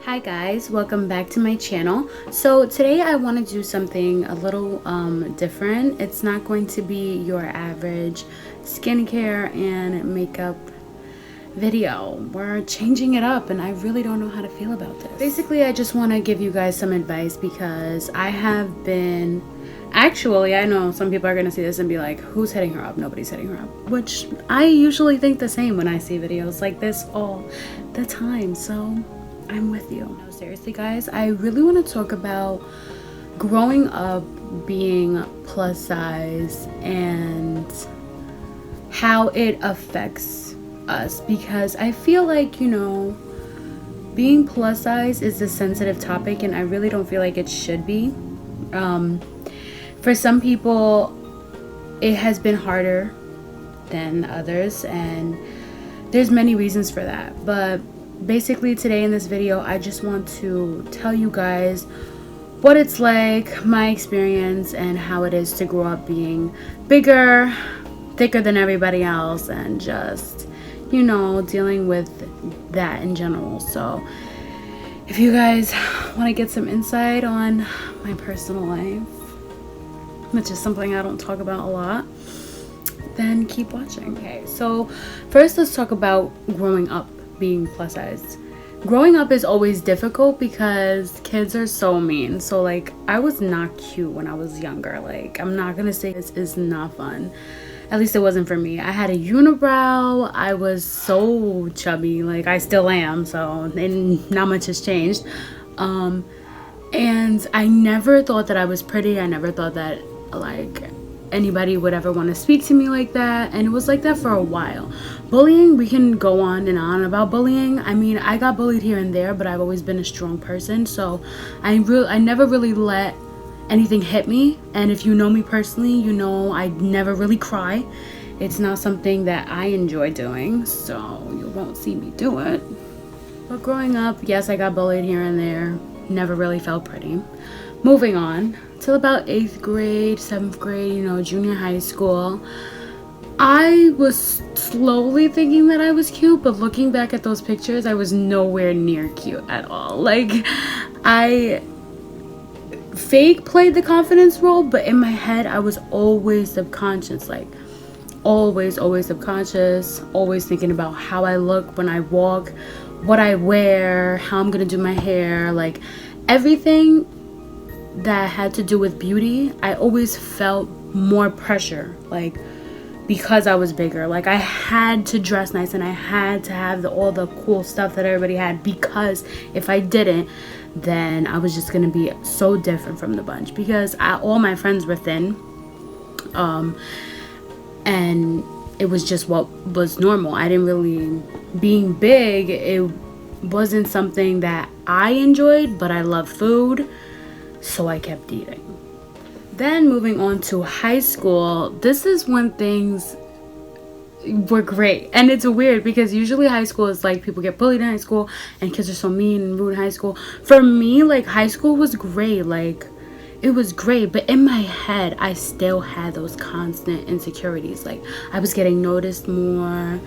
Hi guys, welcome back to my channel. So today I want to do something a little different. It's not going to be your average skincare and makeup video. We're changing it up and I really don't know how to feel about this. Basically, I just want to give you guys some advice because I have been actually, I know some people are going to see this and be like, who's hitting her up? Nobody's hitting her up, which I usually think the same when I see videos like this all the time. So I'm with you. No, seriously guys, I really want to talk about growing up being plus size and how it affects us, because I feel like, being plus size is a sensitive topic and I really don't feel like it should be. For some people it has been harder than others and there's many reasons for that, but basically today in this video I just want to tell you guys what it's like, my experience, and how it is to grow up being bigger, thicker than everybody else, and just dealing with that in general. So if you guys want to get some insight on my personal life, which is something I don't talk about a lot, then keep watching. Okay, so first let's talk about growing up being plus size. Growing up is always difficult because kids are so mean. So like, I was not cute when I was younger. Like, I'm not gonna say this is not fun. At least it wasn't for me. I had a unibrow. I was so chubby. Like, I still am. So, and not much has changed. And I never thought that I was pretty. I never thought that like anybody would ever want to speak to me like that, and it was like that for a while. Bullying, we can go on and on about bullying. I mean, I got bullied here and there, but I've always been a strong person, so I never really let anything hit me. And if you know me personally, you know I never really cry. It's not something that I enjoy doing, so you won't see me do it. But growing up, yes, I got bullied here and there. Never really felt pretty. Moving on till about 8th grade, 7th grade, junior high school, I was slowly thinking that I was cute, but looking back at those pictures, I was nowhere near cute at all. Like, I fake played the confidence role, but in my head I was always subconscious, like always subconscious, always thinking about how I look when I walk, what I wear, how I'm gonna do my hair, like everything that had to do with beauty. I always felt more pressure, like, because I was bigger. Like, I had to dress nice and I had to have all the cool stuff that everybody had, because if I didn't, then I was just gonna be so different from the bunch, because all my friends were thin, and it was just what was normal. I didn't really, being big, it wasn't something that I enjoyed, but I love food, so I kept eating. Then moving on to high school, this is when things were great. And it's weird because usually high school is like, people get bullied in high school and kids are so mean and rude in high school. For me, like, high school was great. Like, it was great, but in my head I still had those constant insecurities. Like, I was getting noticed more,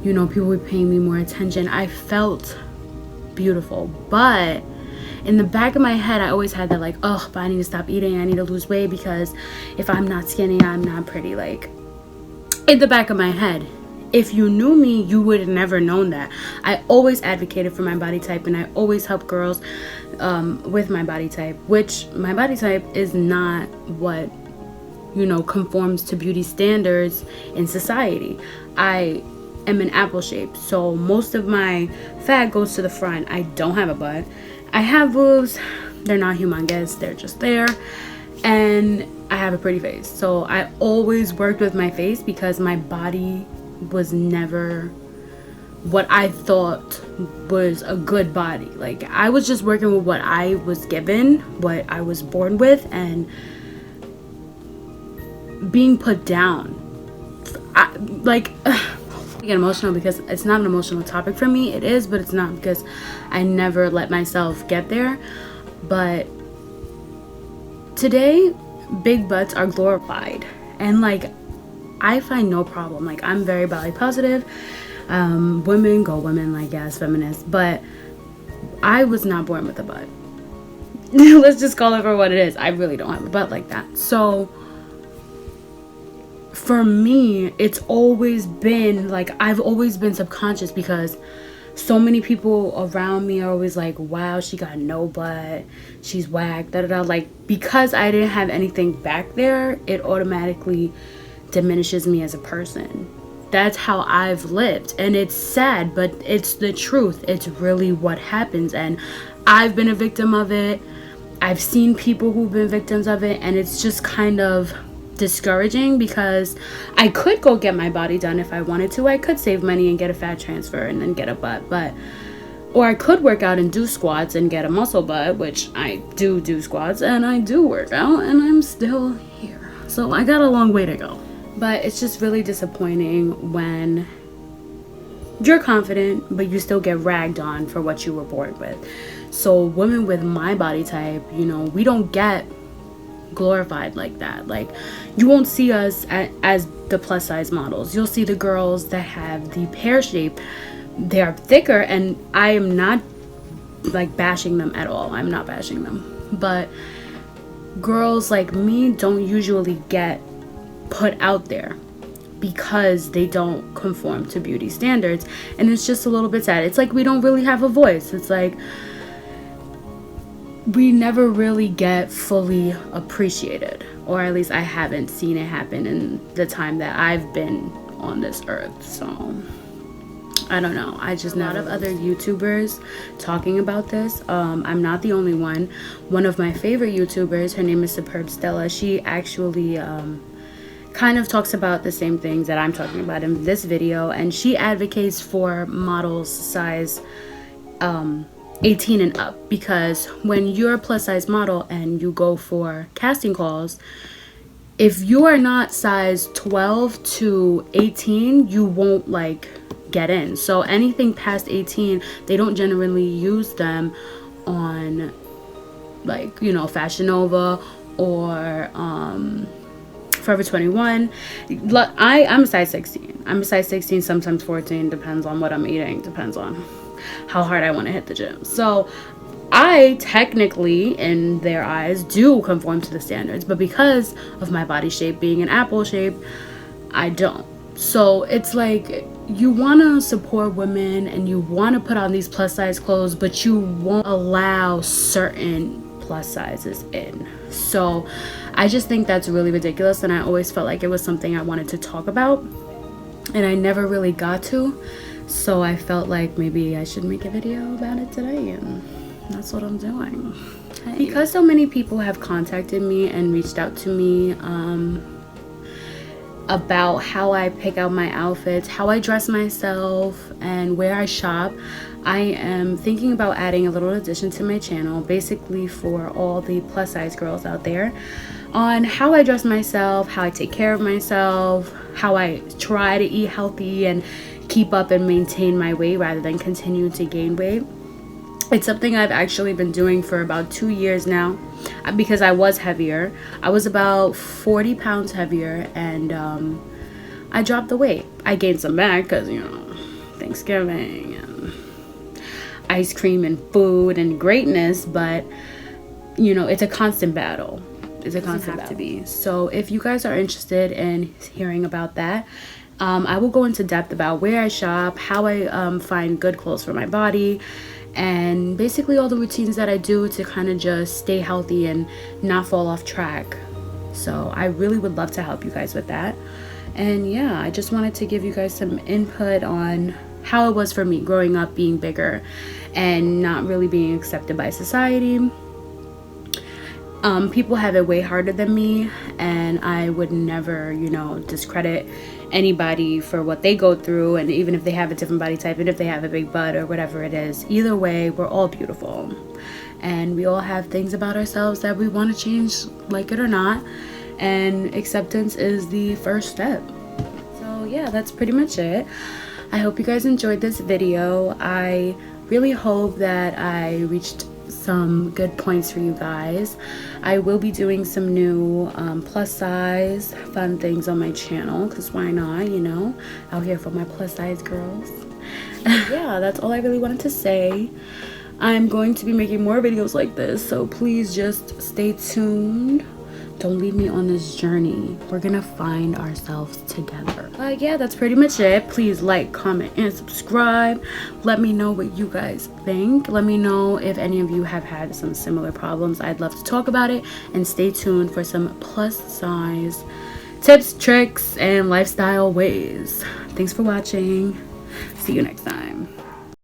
people were paying me more attention. I felt beautiful, but in the back of my head I always had that, like, oh, but I need to stop eating, I need to lose weight, because if I'm not skinny, I'm not pretty. Like, in the back of my head. If you knew me, you would have never known that. I always advocated for my body type, and I always help girls with my body type, which my body type is not what conforms to beauty standards in society. I am an apple shape, so most of my fat goes to the front. I don't have a butt. I have boobs. They're not humongous, they're just there, and I have a pretty face. So I always worked with my face because my body was never what I thought was a good body. Like, I was just working with what I was given, what I was born with, and being put down. I get emotional because it's not an emotional topic for me. It is, but it's not, because I never let myself get there. But today, big butts are glorified, and like, I find no problem. Like, I'm very body positive. Women go women, like, yes, feminists, but I was not born with a butt. Let's just call it for what it is. I really don't have a butt like that. So for me, it's always been like, I've always been subconscious, because so many people around me are always like, wow, she got no butt, she's whack, da da da. Like, because I didn't have anything back there, it automatically diminishes me as a person. That's how I've lived, and it's sad, but it's the truth. It's really what happens, and I've been a victim of it. I've seen people who've been victims of it, and it's just kind of discouraging, because I could go get my body done if I wanted to. I could save money and get a fat transfer and then get a butt, or I could work out and do squats and get a muscle butt, which I do squats and I do work out, and I'm still here. So I got a long way to go. But it's just really disappointing when you're confident, but you still get ragged on for what you were born with. So women with my body type, you know, we don't get glorified like that. Like, you won't see us as the plus size models. You'll see the girls that have the pear shape. They're thicker, and I am not like bashing them at all. I'm not bashing them. But girls like me don't usually get put out there because they don't conform to beauty standards, and it's just a little bit sad. It's like we don't really have a voice. It's like we never really get fully appreciated, or at least I haven't seen it happen in the time that I've been on this earth. So I don't know. I just know a lot of other YouTubers talking about this. I'm not the only one. One of my favorite YouTubers, her name is Superb Stella. She actually kind of talks about the same things that I'm talking about in this video, and she advocates for models size 18 and up, because when you're a plus size model and you go for casting calls, if you are not size 12 to 18, you won't like get in. So anything past 18, they don't generally use them on, like, you know, Fashion Nova or Forever 21. I'm a size 16. I'm a size 16, sometimes 14, depends on what I'm eating, depends on how hard I want to hit the gym. So I technically, in their eyes, do conform to the standards, but because of my body shape being an apple shape, I don't. So it's like, you want to support women and you want to put on these plus size clothes, but you won't allow certain plus sizes in. So I just think that's really ridiculous, and I always felt like it was something I wanted to talk about, and I never really got to. So I felt like maybe I should make a video about it today, and that's what I'm doing. Hey. Because so many people have contacted me and reached out to me about how I pick out my outfits, how I dress myself, and where I shop, I am thinking about adding a little addition to my channel, basically for all the plus size girls out there, on how I dress myself, how I take care of myself, how I try to eat healthy and keep up and maintain my weight rather than continue to gain weight. It's something I've actually been doing for about 2 years now, because I was heavier. I was about 40 pounds heavier, and I dropped the weight. I gained some back because, you know, Thanksgiving and ice cream and food and greatness, but, you know, it's a constant battle. It's a constant battle. To be. So if you guys are interested in hearing about that, I will go into depth about where I shop, how I find good clothes for my body, and basically all the routines that I do to kind of just stay healthy and not fall off track. So I really would love to help you guys with that. And yeah, I just wanted to give you guys some input on how it was for me growing up being bigger and not really being accepted by society. People have it way harder than me, and I would never, you know, discredit anybody for what they go through, and even if they have a different body type, and if they have a big butt or whatever it is, either way, we're all beautiful, and we all have things about ourselves that we want to change, like it or not, and acceptance is the first step. So yeah, that's pretty much it. I hope you guys enjoyed this video. I really hope that I reached some good points for you guys. I will be doing some new plus size fun things on my channel, because why not, you know, out here for my plus size girls. Yeah, that's all I really wanted to say. I'm going to be making more videos like this, so please just stay tuned. Don't leave me on this journey. We're gonna find ourselves together. Yeah, that's pretty much it. Please like, comment, and subscribe. Let me know what you guys think. Let me know if any of you have had some similar problems. I'd love to talk about it. And stay tuned for some plus size tips, tricks, and lifestyle ways. Thanks for watching. See you next time.